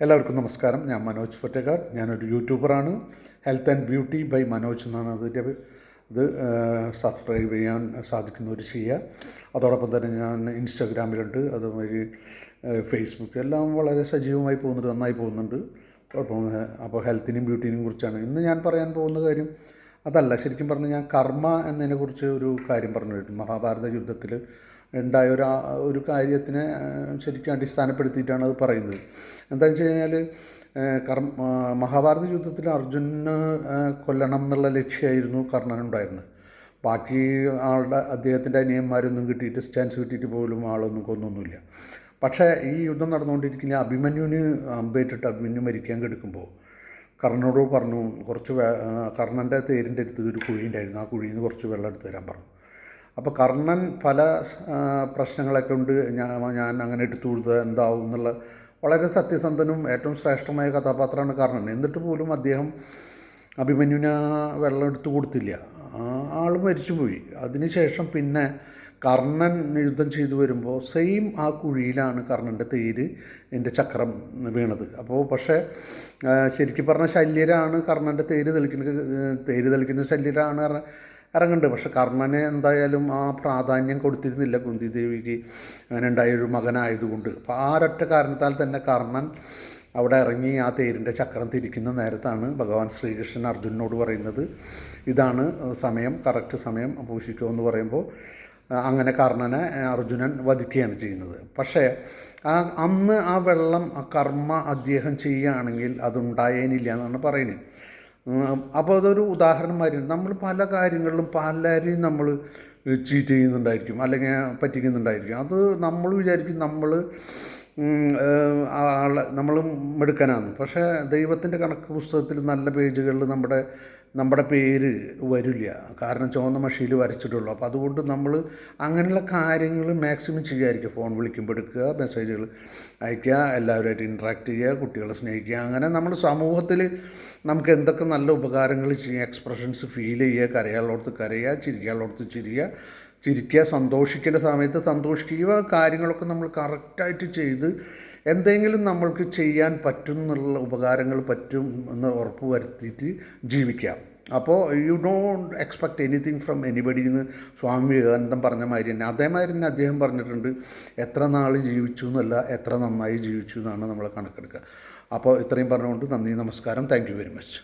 എല്ലാവർക്കും നമസ്കാരം. ഞാൻ മനോജ് പൊറ്റക്കാട്. ഞാനൊരു യൂട്യൂബറാണ്. Health and beauty by Manoj എന്നാണ് അതിൻ്റെ ഇത്. സബ്സ്ക്രൈബ് ചെയ്യാൻ സാധിക്കുന്നവർ ചെയ്യുക. അതോടൊപ്പം തന്നെ ഞാൻ ഇൻസ്റ്റാഗ്രാമിലുണ്ട്, അതുവഴി ഫേസ്ബുക്ക് എല്ലാം വളരെ സജീവമായി പോകുന്നുണ്ട്, നന്നായി പോകുന്നുണ്ട്. കുഴപ്പമൊന്നും. അപ്പോൾ ഹെൽത്തിനെയും ബ്യൂട്ടീനെയും കുറിച്ചാണ് ഇന്ന് ഞാൻ പറയാൻ പോകുന്ന കാര്യം. അതല്ല, ശരിക്കും പറഞ്ഞാൽ ഞാൻ കർമ്മ എന്നതിനെക്കുറിച്ച് ഒരു കാര്യം പറഞ്ഞു കേട്ടു. മഹാഭാരത യുദ്ധത്തിൽ ഉണ്ടായ ഒരു കാര്യത്തിനെ ശരിക്കും അടിസ്ഥാനപ്പെടുത്തിയിട്ടാണ് അത് പറയുന്നത്. എന്താണെന്ന് വെച്ച് കഴിഞ്ഞാൽ മഹാഭാരത യുദ്ധത്തിൽ അർജുനന് കൊല്ലണം എന്നുള്ള ലക്ഷ്യമായിരുന്നു കർണനുണ്ടായിരുന്നത്. ബാക്കി അദ്ദേഹത്തിൻ്റെ അനിയന്മാരൊന്നും കിട്ടിയിട്ട് ചാൻസ് കിട്ടിയിട്ട് പോലും ആളൊന്നും കൊന്നൊന്നുമില്ല. പക്ഷേ ഈ യുദ്ധം നടന്നുകൊണ്ടിരിക്കുന്ന അഭിമന്യുവിന് അമ്പേറ്റിട്ട് അഭിമന്യു മരിക്കാൻ കിടക്കുമ്പോൾ കർണനോട് പറഞ്ഞു, കർണൻ്റെ തേരിൻ്റെ അടുത്ത് ഒരു കുഴി ഉണ്ടായിരുന്നു, ആ കുഴിയിൽ നിന്ന് കുറച്ച് വെള്ളം എടുത്ത് തരാൻ പറഞ്ഞു. അപ്പോൾ കർണൻ പല പ്രശ്നങ്ങളൊക്കെ ഉണ്ട്, ഞാൻ അങ്ങനെ എടുത്തു കൊടുത്തത് എന്താവും എന്നുള്ള വളരെ സത്യസന്ധനും ഏറ്റവും ശ്രേഷ്ഠമായ കഥാപാത്രമാണ് കർണൻ. എന്നിട്ട് പോലും അദ്ദേഹം അഭിമന്യുവിന് വെള്ളം എടുത്തു കൊടുത്തില്ല. ആൾ മരിച്ചുപോയി. അതിനുശേഷം പിന്നെ കർണൻ യുദ്ധം ചെയ്തു വരുമ്പോൾ സെയിം ആ കുഴിയിലാണ് കർണൻ്റെ എൻ്റെ ചക്രം വീണത്. അപ്പോൾ പക്ഷേ ശരിക്കും പറഞ്ഞ ശല്യരാണ് കർണൻ്റെ തേര് തെളിക്കുന്ന ശല്യരാണ് ഇറങ്ങുന്നുണ്ട്. പക്ഷെ കർണന് എന്തായാലും ആ പ്രാധാന്യം കൊടുത്തിരുന്നില്ല കുന്തി ദേവിക്ക് അങ്ങനെ ഉണ്ടായൊരു മകനായതുകൊണ്ട്. അപ്പോൾ ആ ഒരൊറ്റ കാരണത്താൽ തന്നെ കർണൻ അവിടെ ഇറങ്ങി ആ തേരിൻ്റെ ചക്രം തിരിക്കുന്ന നേരത്താണ് ഭഗവാൻ ശ്രീകൃഷ്ണൻ അർജുനനോട് പറയുന്നത്, ഇതാണ് സമയം, കറക്റ്റ് സമയം പൂഷിക്കുമെന്ന് പറയുമ്പോൾ അങ്ങനെ കർണനെ അർജുനൻ വധിക്കുകയാണ് ചെയ്യുന്നത്. പക്ഷേ അന്ന് ആ വെള്ളം കർമ്മ അദ്ദേഹം ചെയ്യുകയാണെങ്കിൽ അതുണ്ടായേനില്ല എന്നാണ് പറയുന്നത്. അപ്പോൾ അതൊരു ഉദാഹരണമായിരുന്നു. നമ്മൾ പല കാര്യങ്ങളിലും പലരെയും നമ്മൾ ചീറ്റ് ചെയ്യുന്നുണ്ടായിരിക്കും, അല്ലെങ്കിൽ പറ്റിക്കുന്നുണ്ടായിരിക്കും. അത് നമ്മൾ വിചാരിക്കും നമ്മൾ മിടുക്കനാണ്. പക്ഷേ ദൈവത്തിൻ്റെ കണക്ക് പുസ്തകത്തിൽ നല്ല പേജുകളിൽ നമ്മുടെ പേര് വരില്ല, കാരണം ചുവന്ന മഷിയിൽ വരച്ചിട്ടുള്ളൂ. അപ്പോൾ അതുകൊണ്ട് നമ്മൾ അങ്ങനെയുള്ള കാര്യങ്ങൾ മാക്സിമം ചെയ്യാതിരിക്കുക. ഫോൺ വിളിക്കുമ്പോൾ എടുക്കുക, മെസ്സേജുകൾ അയയ്ക്കുക, എല്ലാവരുമായിട്ട് ഇൻട്രാക്ട് ചെയ്യുക, കുട്ടികളെ സ്നേഹിക്കുക. അങ്ങനെ നമ്മൾ സമൂഹത്തിൽ നമുക്ക് എന്തൊക്കെ നല്ല ഉപകാരങ്ങൾ ചെയ്യുക, എക്സ്പ്രഷൻസ് ഫീൽ ചെയ്യുക, കരയാനുള്ളടത്ത് കരയുക, ചിരിക്കാനുള്ളടത്ത് ചിരിക്കുക, സന്തോഷിക്കേണ്ട സമയത്ത് സന്തോഷിക്കുക. കാര്യങ്ങളൊക്കെ നമ്മൾ കറക്റ്റായിട്ട് ചെയ്ത് എന്തെങ്കിലും നമ്മൾക്ക് ചെയ്യാൻ പറ്റും എന്നുള്ള ഉപകാരങ്ങൾ പറ്റും എന്ന് ഉറപ്പ് വരുത്തിയിട്ട് ജീവിക്കാം. അപ്പോൾ you don't expect anything from anybody എന്ന് സ്വാമി വിവേകാനന്ദൻ പറഞ്ഞ മാതിരി തന്നെ അതേമാതിരി തന്നെ അദ്ദേഹം പറഞ്ഞിട്ടുണ്ട്, എത്ര നാൾ ജീവിച്ചു എന്നല്ല, എത്ര നന്നായി ജീവിച്ചു എന്നാണ് നമ്മൾ കണക്കെടുക്കുക. അപ്പോൾ ഇത്രയും പറഞ്ഞുകൊണ്ട് നന്ദി, നമസ്കാരം. Thank you very much.